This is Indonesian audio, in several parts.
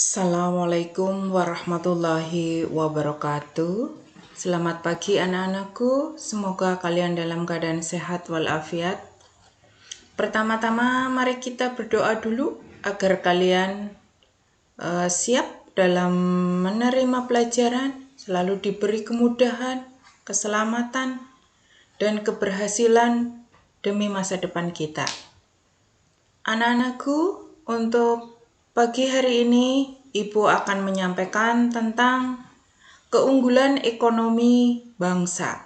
Assalamualaikum warahmatullahi wabarakatuh. Selamat pagi anak-anakku, semoga kalian dalam keadaan sehat walafiat. Pertama-tama mari kita berdoa dulu agar kalian siap dalam menerima pelajaran, selalu diberi kemudahan, keselamatan, dan keberhasilan demi masa depan kita. Anak-anakku, untuk pagi hari ini Ibu akan menyampaikan tentang keunggulan ekonomi bangsa.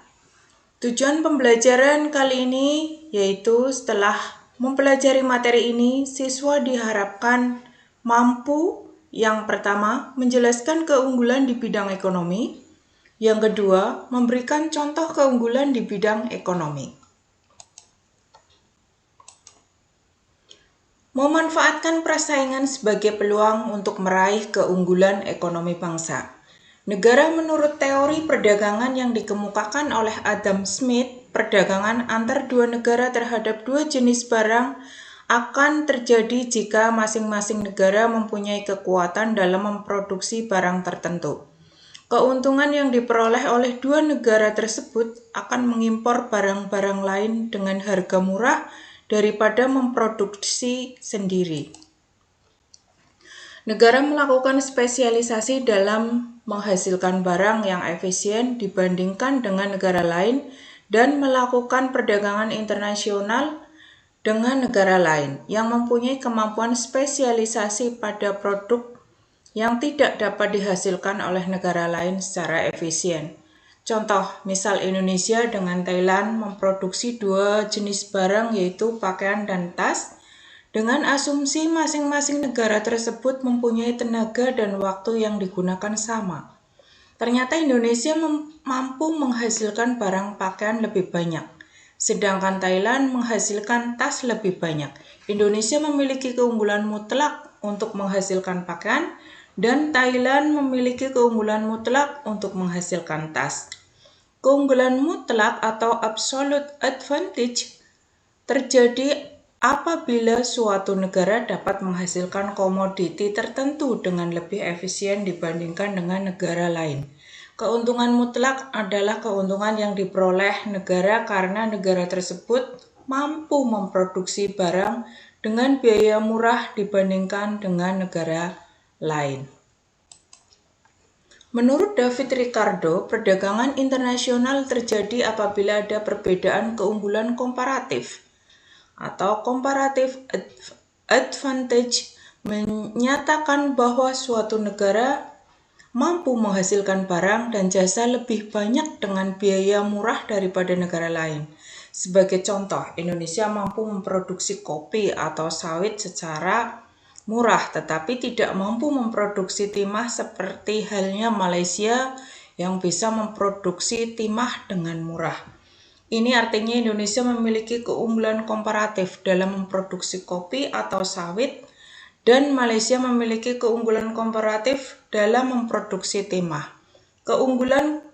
Tujuan pembelajaran kali ini yaitu setelah mempelajari materi ini, siswa diharapkan mampu yang pertama menjelaskan keunggulan di bidang ekonomi, yang kedua memberikan contoh keunggulan di bidang ekonomi. Memanfaatkan persaingan sebagai peluang untuk meraih keunggulan ekonomi bangsa. Negara menurut teori perdagangan yang dikemukakan oleh Adam Smith, perdagangan antar dua negara terhadap dua jenis barang akan terjadi jika masing-masing negara mempunyai kekuatan dalam memproduksi barang tertentu. Keuntungan yang diperoleh oleh dua negara tersebut akan mengimpor barang-barang lain dengan harga murah daripada memproduksi sendiri. Negara melakukan spesialisasi dalam menghasilkan barang yang efisien dibandingkan dengan negara lain dan melakukan perdagangan internasional dengan negara lain yang mempunyai kemampuan spesialisasi pada produk yang tidak dapat dihasilkan oleh negara lain secara efisien. Contoh, misal Indonesia dengan Thailand memproduksi dua jenis barang yaitu pakaian dan tas, dengan asumsi masing-masing negara tersebut mempunyai tenaga dan waktu yang digunakan sama. Ternyata Indonesia mampu menghasilkan barang pakaian lebih banyak, sedangkan Thailand menghasilkan tas lebih banyak. Indonesia memiliki keunggulan mutlak untuk menghasilkan pakaian, dan Thailand memiliki keunggulan mutlak untuk menghasilkan tas. Keunggulan mutlak atau absolute advantage terjadi apabila suatu negara dapat menghasilkan komoditi tertentu dengan lebih efisien dibandingkan dengan negara lain. Keuntungan mutlak adalah keuntungan yang diperoleh negara karena negara tersebut mampu memproduksi barang dengan biaya murah dibandingkan dengan negara lain. Menurut David Ricardo, perdagangan internasional terjadi apabila ada perbedaan keunggulan komparatif atau comparative advantage, menyatakan bahwa suatu negara mampu menghasilkan barang dan jasa lebih banyak dengan biaya murah daripada negara lain. Sebagai contoh, Indonesia mampu memproduksi kopi atau sawit secara murah, tetapi tidak mampu memproduksi timah seperti halnya Malaysia yang bisa memproduksi timah dengan murah. Ini artinya Indonesia memiliki keunggulan komparatif dalam memproduksi kopi atau sawit, dan Malaysia memiliki keunggulan komparatif dalam memproduksi timah. Keuntungan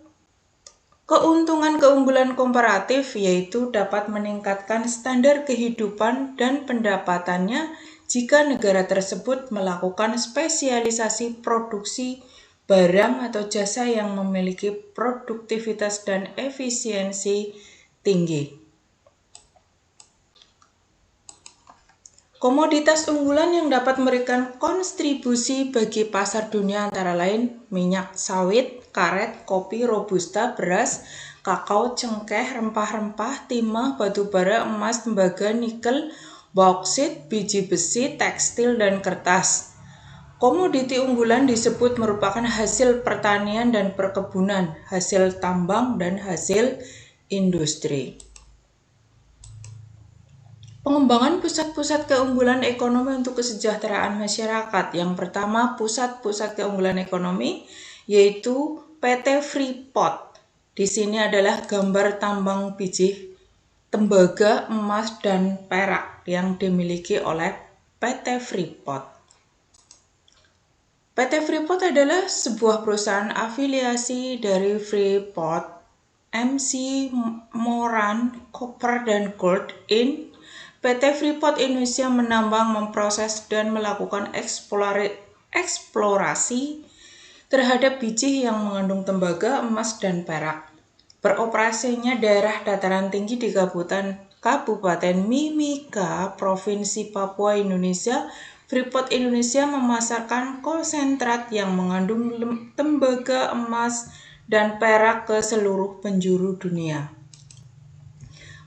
komparatif yaitu dapat meningkatkan standar kehidupan dan pendapatannya jika negara tersebut melakukan spesialisasi produksi barang atau jasa yang memiliki produktivitas dan efisiensi tinggi. Komoditas unggulan yang dapat memberikan kontribusi bagi pasar dunia antara lain minyak sawit, karet, kopi, robusta, beras, kakao, cengkeh, rempah-rempah, timah, batu bara, emas, tembaga, nikel, bauksit, biji besi, tekstil, dan kertas. Komoditi unggulan disebut merupakan hasil pertanian dan perkebunan, hasil tambang, dan hasil industri. Pengembangan pusat-pusat keunggulan ekonomi untuk kesejahteraan masyarakat. Yang pertama, pusat-pusat keunggulan ekonomi yaitu PT Freeport. Di sini adalah gambar tambang biji tembaga, emas, dan perak yang dimiliki oleh PT Freeport. PT Freeport adalah sebuah perusahaan afiliasi dari Freeport, MC Moran, Copper, dan Gold Inc. PT Freeport Indonesia menambang, memproses, dan melakukan eksplorasi terhadap biji yang mengandung tembaga, emas, dan perak. Beroperasinya daerah dataran tinggi di Kabupaten Mimika, Provinsi Papua, Indonesia, Freeport Indonesia memasarkan konsentrat yang mengandung tembaga, emas, dan perak ke seluruh penjuru dunia.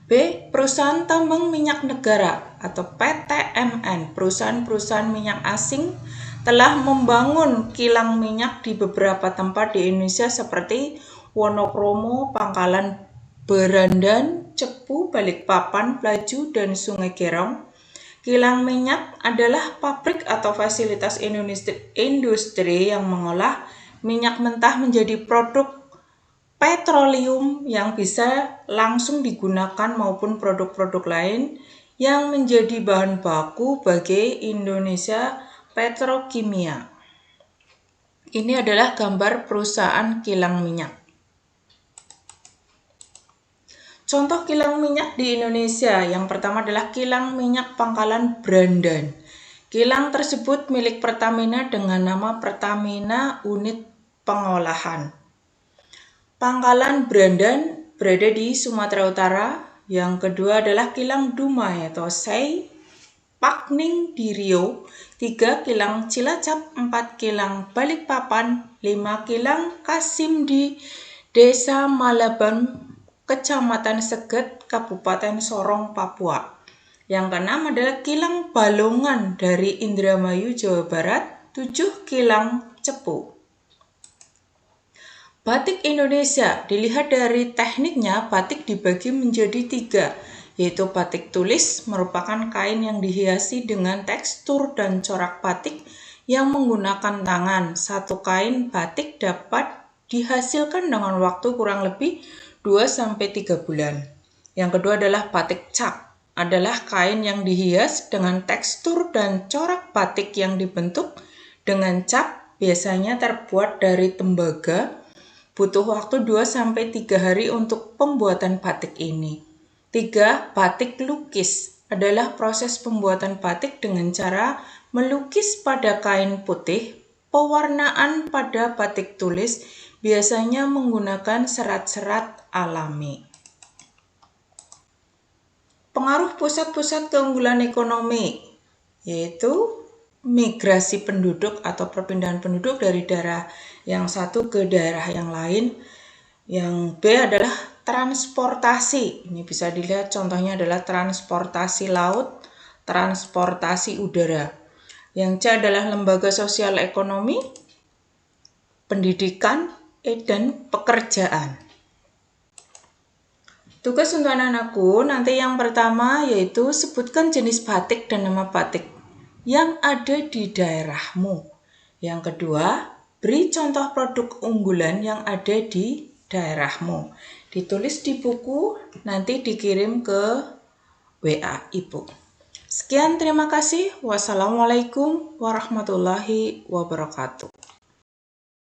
B. Perusahaan Tambang Minyak Negara atau PTMN, perusahaan-perusahaan minyak asing telah membangun kilang minyak di beberapa tempat di Indonesia seperti Wonokromo, Pangkalan Berandan, Cepu, Balikpapan, Pelaju, dan Sungai Gerong. Kilang minyak adalah pabrik atau fasilitas industri yang mengolah minyak mentah menjadi produk petroleum yang bisa langsung digunakan maupun produk-produk lain yang menjadi bahan baku bagi Indonesia Petrokimia. Ini adalah gambar perusahaan kilang minyak. Contoh kilang minyak di Indonesia, yang pertama adalah kilang minyak Pangkalan Berandan. Kilang tersebut milik Pertamina dengan nama Pertamina Unit Pengolahan. Pangkalan Berandan berada di Sumatera Utara. Yang kedua adalah kilang Dumai atau Sei Pakning di Riau, 3 kilang Cilacap, 4 kilang Balikpapan, 5 kilang Kasim di Desa Malaban, Kecamatan Seget, Kabupaten Sorong, Papua. Yang keenam adalah kilang Balongan dari Indramayu, Jawa Barat, 7 kilang Cepu. Batik Indonesia, dilihat dari tekniknya, batik dibagi menjadi 3, yaitu batik tulis, merupakan kain yang dihiasi dengan tekstur dan corak batik yang menggunakan tangan. Satu kain batik dapat dihasilkan dengan waktu kurang lebih 2-3 bulan. Yang kedua adalah batik cap, adalah kain yang dihias dengan tekstur dan corak batik yang dibentuk dengan cap, biasanya terbuat dari tembaga. Butuh waktu 2-3 hari untuk pembuatan batik ini. 3. Batik lukis adalah proses pembuatan batik dengan cara melukis pada kain putih. Pewarnaan pada batik tulis biasanya menggunakan serat-serat alami. Pengaruh pusat-pusat keunggulan ekonomi, yaitu migrasi penduduk atau perpindahan penduduk dari daerah yang satu ke daerah yang lain. Yang B adalah transportasi. Ini bisa dilihat contohnya adalah transportasi laut, transportasi udara. Yang C adalah lembaga sosial ekonomi, pendidikan, dan pekerjaan. Tugas untuk anak-anakku nanti yang pertama yaitu sebutkan jenis batik dan nama batik yang ada di daerahmu. Yang kedua, beri contoh produk unggulan yang ada di daerahmu. Ditulis di buku, nanti dikirim ke WA Ibu. Sekian, terima kasih. Wassalamualaikum warahmatullahi wabarakatuh.